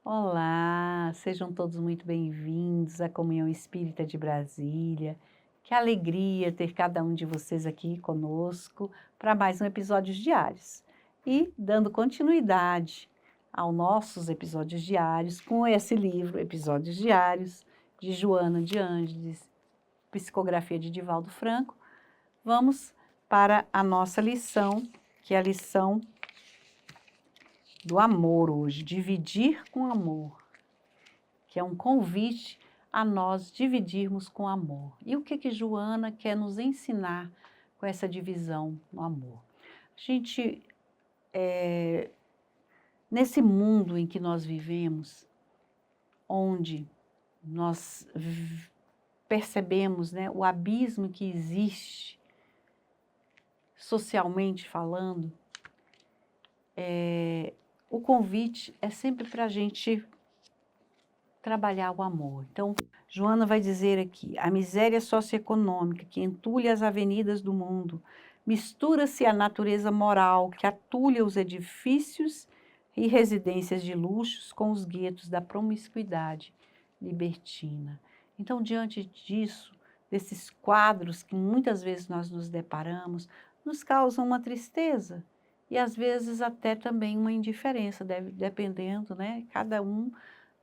Olá, sejam todos muito bem-vindos à Comunhão Espírita de Brasília. Que alegria ter cada um de vocês aqui conosco para mais um Episódios Diários. E dando continuidade aos nossos episódios diários com esse livro, Episódios Diários, de Joana de Ângeles, psicografia de Divaldo Franco, vamos para a nossa lição, que é a lição do amor hoje, dividir com amor, que é um convite a nós dividirmos com amor. E o que Joana quer nos ensinar com essa divisão no amor? A gente, nesse mundo em que nós vivemos, onde nós percebemos, né, o abismo que existe, socialmente falando, o convite é sempre para a gente trabalhar o amor. Então, Joana vai dizer aqui, a miséria socioeconômica que entulha as avenidas do mundo, mistura-se à natureza moral que atulha os edifícios e residências de luxos com os guetos da promiscuidade libertina. Então, diante disso, desses quadros que muitas vezes nós nos deparamos, nos causam uma tristeza e às vezes até também uma indiferença, dependendo, né? Cada um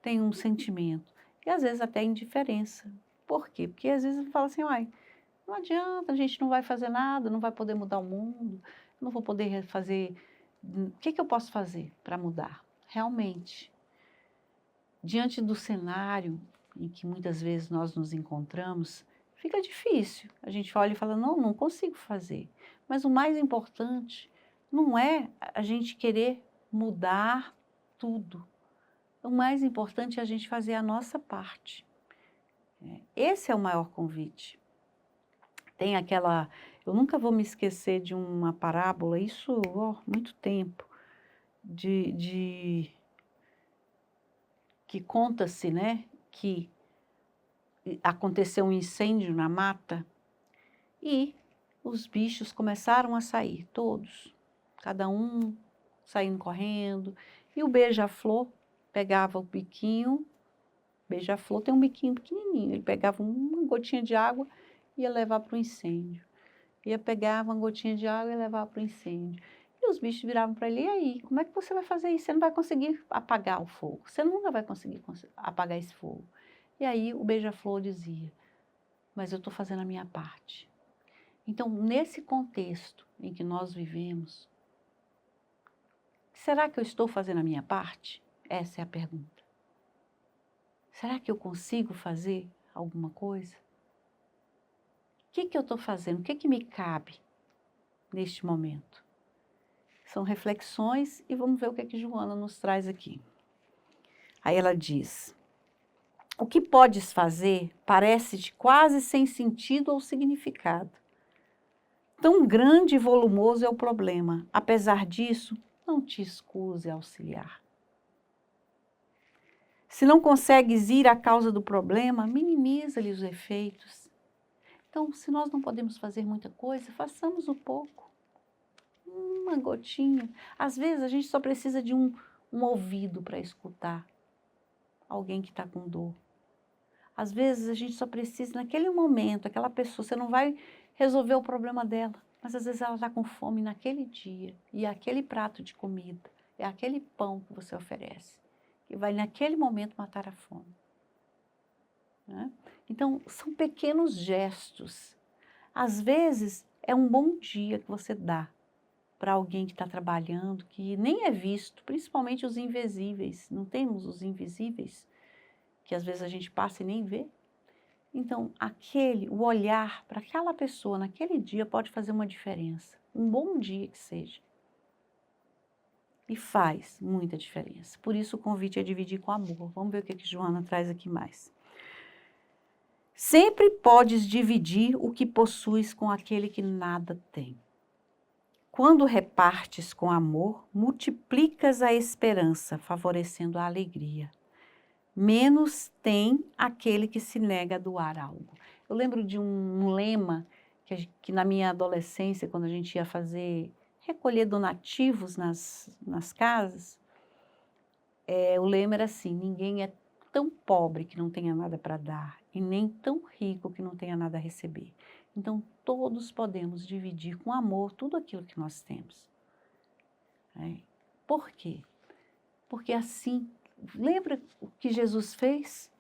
tem um sentimento, e às vezes até indiferença. Por quê? Porque às vezes fala assim, uai, não adianta, a gente não vai fazer nada, não vai poder mudar o mundo, não vou poder fazer, o que eu posso fazer para mudar? Realmente, diante do cenário em que muitas vezes nós nos encontramos, fica difícil. A gente olha e fala, não consigo fazer. Mas o mais importante não é a gente querer mudar tudo. O mais importante é a gente fazer a nossa parte. Esse é o maior convite. Tem aquela... Eu nunca vou me esquecer de uma parábola, isso há muito tempo, que conta-se, né, que aconteceu um incêndio na mata e os bichos começaram a sair, todos, cada um saindo correndo, e o beija-flor pegava o biquinho. Beija-flor tem um biquinho pequenininho, ele pegava uma gotinha de água e ia levar para o incêndio. Ia pegar uma gotinha de água e levar para o incêndio. E os bichos viravam para ele, e aí, como é que você vai fazer isso? Você não vai conseguir apagar o fogo, você nunca vai conseguir apagar esse fogo. E aí o beija-flor dizia, mas eu estou fazendo a minha parte. Então, nesse contexto em que nós vivemos, será que eu estou fazendo a minha parte? Essa é a pergunta. Será que eu consigo fazer alguma coisa? O que eu estou fazendo? O que me cabe neste momento? São reflexões e vamos ver o que Joana nos traz aqui. Aí ela diz, o que podes fazer parece-te quase sem sentido ou significado. Tão grande e volumoso é o problema. Apesar disso, não te escuse a auxiliar. Se não consegues ir à causa do problema, minimiza-lhe os efeitos. Então, se nós não podemos fazer muita coisa, façamos um pouco. Uma gotinha. Às vezes, a gente só precisa de um ouvido para escutar alguém que está com dor. Às vezes, a gente só precisa, naquele momento, aquela pessoa, você não vai resolver o problema dela, mas às vezes ela está com fome naquele dia, e é aquele prato de comida, é aquele pão que você oferece, que vai naquele momento matar a fome. Né? Então, são pequenos gestos. Às vezes, é um bom dia que você dá para alguém que está trabalhando, que nem é visto, principalmente os invisíveis. Não temos os invisíveis, que às vezes a gente passa e nem vê. Então, o olhar para aquela pessoa naquele dia pode fazer uma diferença. Um bom dia que seja. E faz muita diferença. Por isso o convite é dividir com amor. Vamos ver o que Joana traz aqui mais. Sempre podes dividir o que possuis com aquele que nada tem. Quando repartes com amor, multiplicas a esperança, favorecendo a alegria. Menos tem aquele que se nega a doar algo. Eu lembro de um lema que na minha adolescência, quando a gente ia recolher donativos nas casas, o lema era assim: ninguém é tão pobre que não tenha nada para dar, e nem tão rico que não tenha nada a receber. Então, todos podemos dividir com amor tudo aquilo que nós temos. Por quê? Porque assim, lembra o que Jesus fez?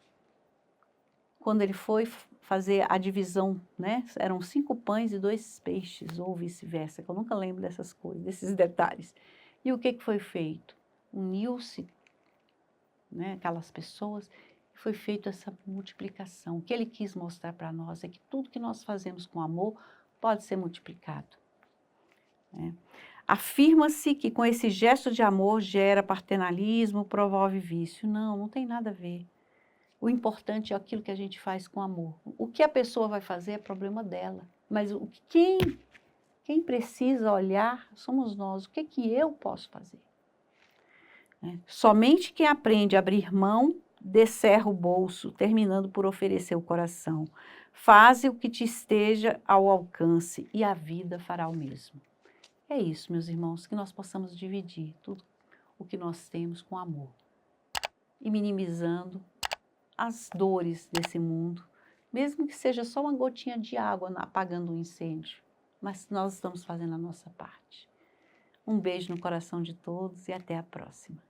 Quando ele foi fazer a divisão, né? Eram 5 pães e 2 peixes, ou vice-versa, que eu nunca lembro dessas coisas, desses detalhes. E o que foi feito? Uniu-se, né, aquelas pessoas, e foi feita essa multiplicação. O que ele quis mostrar para nós é que tudo que nós fazemos com amor pode ser multiplicado. Né? Afirma-se que com esse gesto de amor gera paternalismo, promove vício. Não, não tem nada a ver. O importante é aquilo que a gente faz com amor. O que a pessoa vai fazer é problema dela. Mas quem precisa olhar somos nós. O que eu posso fazer? Somente quem aprende a abrir mão, descerra o bolso, terminando por oferecer o coração. Faze o que te esteja ao alcance e a vida fará o mesmo. É isso, meus irmãos, que nós possamos dividir tudo o que nós temos com amor. E minimizando as dores desse mundo, mesmo que seja só uma gotinha de água apagando um incêndio, mas nós estamos fazendo a nossa parte. Um beijo no coração de todos e até a próxima.